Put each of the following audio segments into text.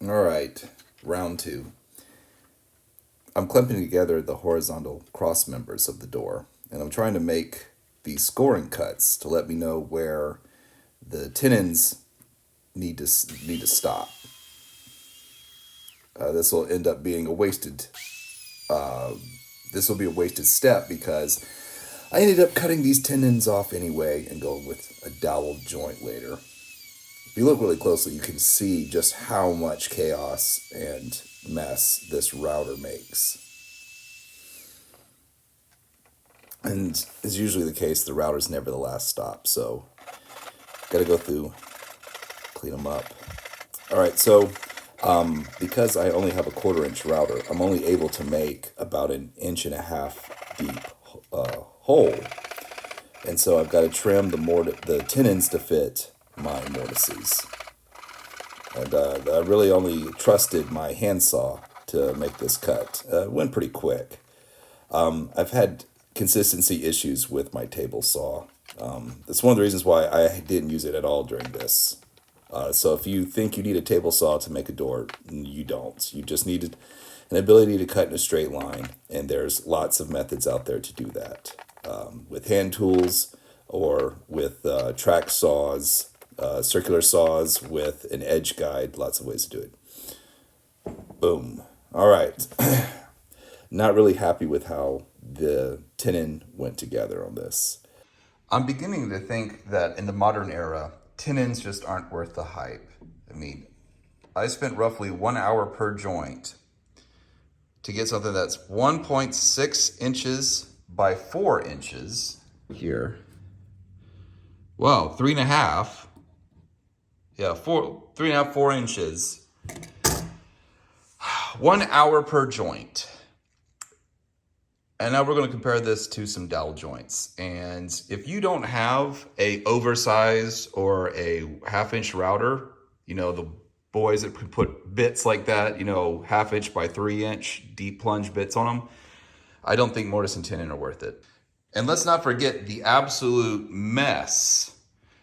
All right, round two. I'm clamping together the horizontal cross members of the door, and I'm trying to make these scoring cuts to let me know where the tenons need to stop. This will end up being a wasted. This will be a wasted step because I ended up cutting these tendons off anyway and going with a dowel joint later. If you look really closely, you can see just how much chaos and mess this router makes. And as usually the case, the router's never the last stop, so gotta go through, clean them up. All right, so because I only have a 1/4 inch router, I'm only able to make about an inch and a half deep hole, and so I've got to trim the tenons to fit my mortises. And I really only trusted my handsaw to make this cut. It went pretty quick. I've had consistency issues with my table saw. That's one of the reasons why I didn't use it at all during this. So if you think you need a table saw to make a door, you don't. You just need an ability to cut in a straight line, and there's lots of methods out there to do that with hand tools or with track saws, circular saws with an edge guide. Lots of ways to do it. Boom. All right. Not really happy with how the tenon went together on this. I'm beginning to think that in the modern era, tenons just aren't worth the hype. I mean, I spent roughly 1 hour per joint to get something that's 1.6 inches by 4 inches. Here. Wow, 3.5. Yeah, 3.5, 4 inches. 1 hour per joint. And now we're going to compare this to some dowel joints. And if you don't have a oversized or a 1/2 inch router, the boys that could put bits like that, 1/2 inch by 3 inch deep plunge bits on them, I don't think mortise and tenon are worth it. And let's not forget the absolute mess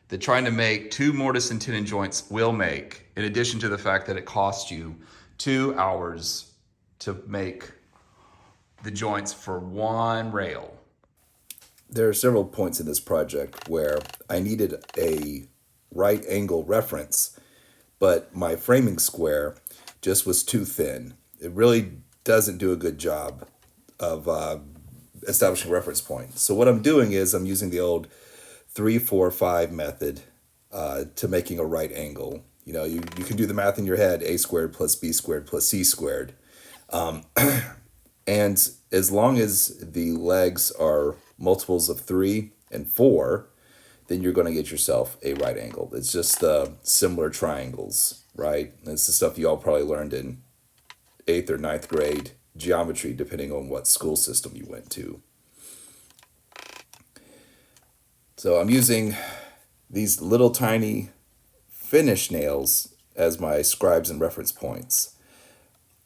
that trying to make two mortise and tenon joints will make, in addition to the fact that it costs you 2 hours to make the joints for one rail. There are several points in this project where I needed a right angle reference, but my framing square just was too thin. It really doesn't do a good job of establishing a reference point. So what I'm doing is I'm using the old 3-4-5 method to making a right angle. You can do the math in your head: a squared plus b squared plus c squared. And as long as the legs are multiples of 3 and 4, then you're going to get yourself a right angle. It's just similar triangles, right? It's the stuff you all probably learned in 8th or 9th grade geometry, depending on what school system you went to. So I'm using these little tiny finish nails as my scribes and reference points.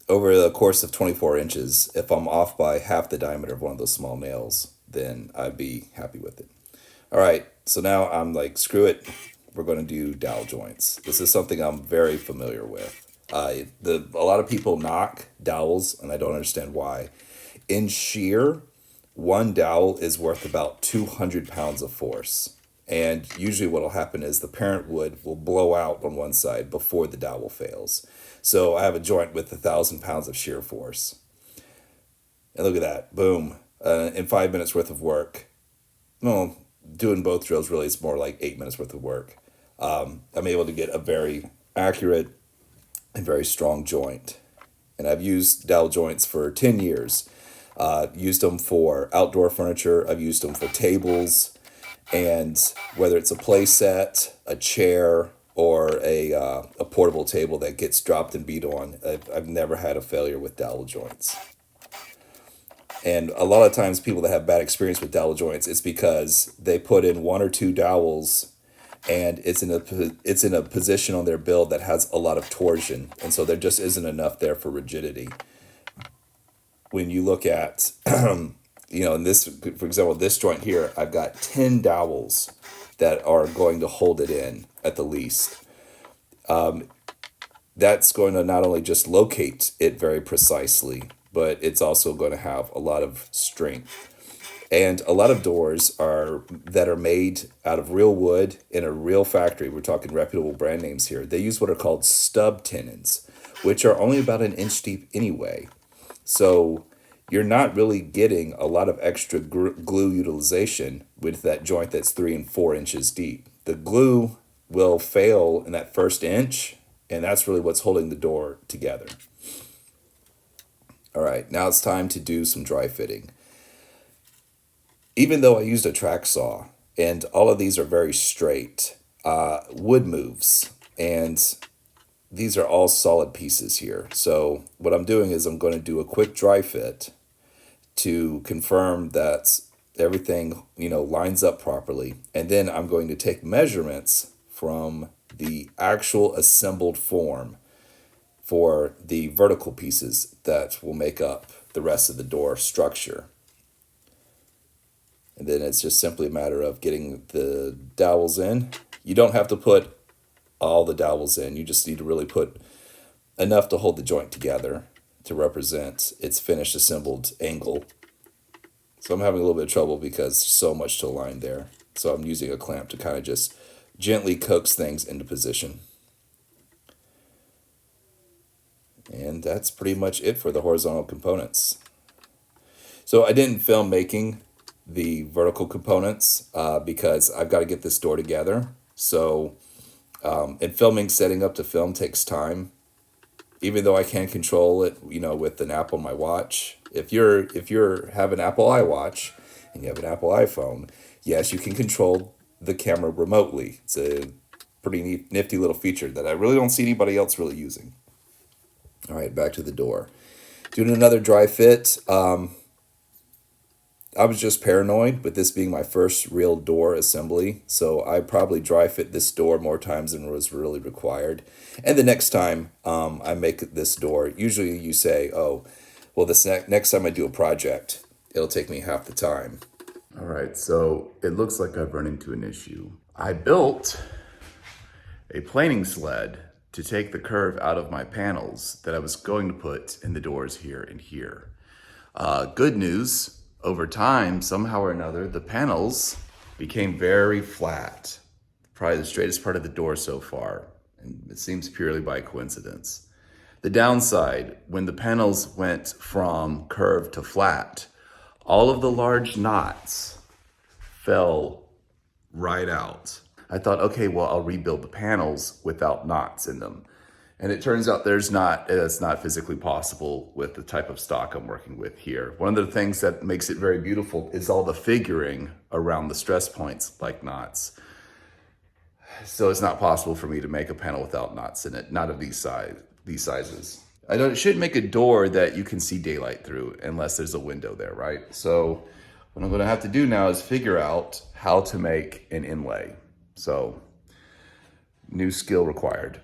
Over the course of 24 inches, if I'm off by half the diameter of one of those small nails, then I'd be happy with it. All right, so now I'm like, screw it. We're going to do dowel joints. This is something I'm very familiar with. A lot of people knock dowels, and I don't understand why. In shear, one dowel is worth about 200 pounds of force. And usually what will happen is the parent wood will blow out on one side before the dowel fails. So I have a joint with 1,000 pounds of shear force. And look at that, boom. In 5 minutes worth of work. Well, doing both drills really is more like 8 minutes worth of work. I'm able to get a very accurate and very strong joint. And I've used dowel joints for 10 years. Used them for outdoor furniture. I've used them for tables. And whether it's a play set, a chair, or a portable table that gets dropped and beat on, I've never had a failure with dowel joints. And a lot of times people that have bad experience with dowel joints, it's because they put in 1 or 2 dowels and it's in a position on their build that has a lot of torsion, and so there just isn't enough there for rigidity. When you look at in this, for example, this joint here, I've got 10 dowels that are going to hold it in at the least. that's going to not only just locate it very precisely, but it's also going to have a lot of strength. And a lot of doors are that are made out of real wood in a real factory. We're talking reputable brand names here. They use what are called stub tenons, which are only about an inch deep anyway. So you're not really getting a lot of extra glue utilization with that joint that's 3 and 4 inches deep. The glue will fail in that first inch, and that's really what's holding the door together. All right, now it's time to do some dry fitting. Even though I used a track saw, and all of these are very straight, wood moves, and these are all solid pieces here. So what I'm doing is I'm going to do a quick dry fit to confirm that everything, lines up properly. And then I'm going to take measurements from the actual assembled form for the vertical pieces that will make up the rest of the door structure. And then it's just simply a matter of getting the dowels in. You don't have to put all the dowels in. You just need to really put enough to hold the joint together to represent its finished assembled angle. So I'm having a little bit of trouble because there's so much to align there. So I'm using a clamp to kind of just gently coax things into position. And that's pretty much it for the horizontal components. So I didn't film making the vertical components because I've got to get this door together. So and filming, setting up to film takes time. Even though I can control it, with an app on my watch. If you're have an Apple iWatch and you have an Apple iPhone, yes, you can control the camera remotely. It's a pretty nifty little feature that I really don't see anybody else really using. All right, back to the door. Doing another dry fit. I was just paranoid with this being my first real door assembly, so I probably dry fit this door more times than was really required. And the next time I make this door, usually you say, oh, well, this next time I do a project, it'll take me half the time. All right, so it looks like I've run into an issue. I built a planing sled to take the curve out of my panels that I was going to put in the doors here and here. Good news, over time, somehow or another, the panels became very flat. Probably the straightest part of the door so far, and it seems purely by coincidence. The downside, when the panels went from curved to flat, all of the large knots fell right out. I thought, okay, well, I'll rebuild the panels without knots in them. And it turns out it's not physically possible with the type of stock I'm working with here. One of the things that makes it very beautiful is all the figuring around the stress points, like knots. So it's not possible for me to make a panel without knots in it, not of these sizes. It shouldn't make a door that you can see daylight through unless there's a window there, right? So what I'm gonna have to do now is figure out how to make an inlay. So new skill required.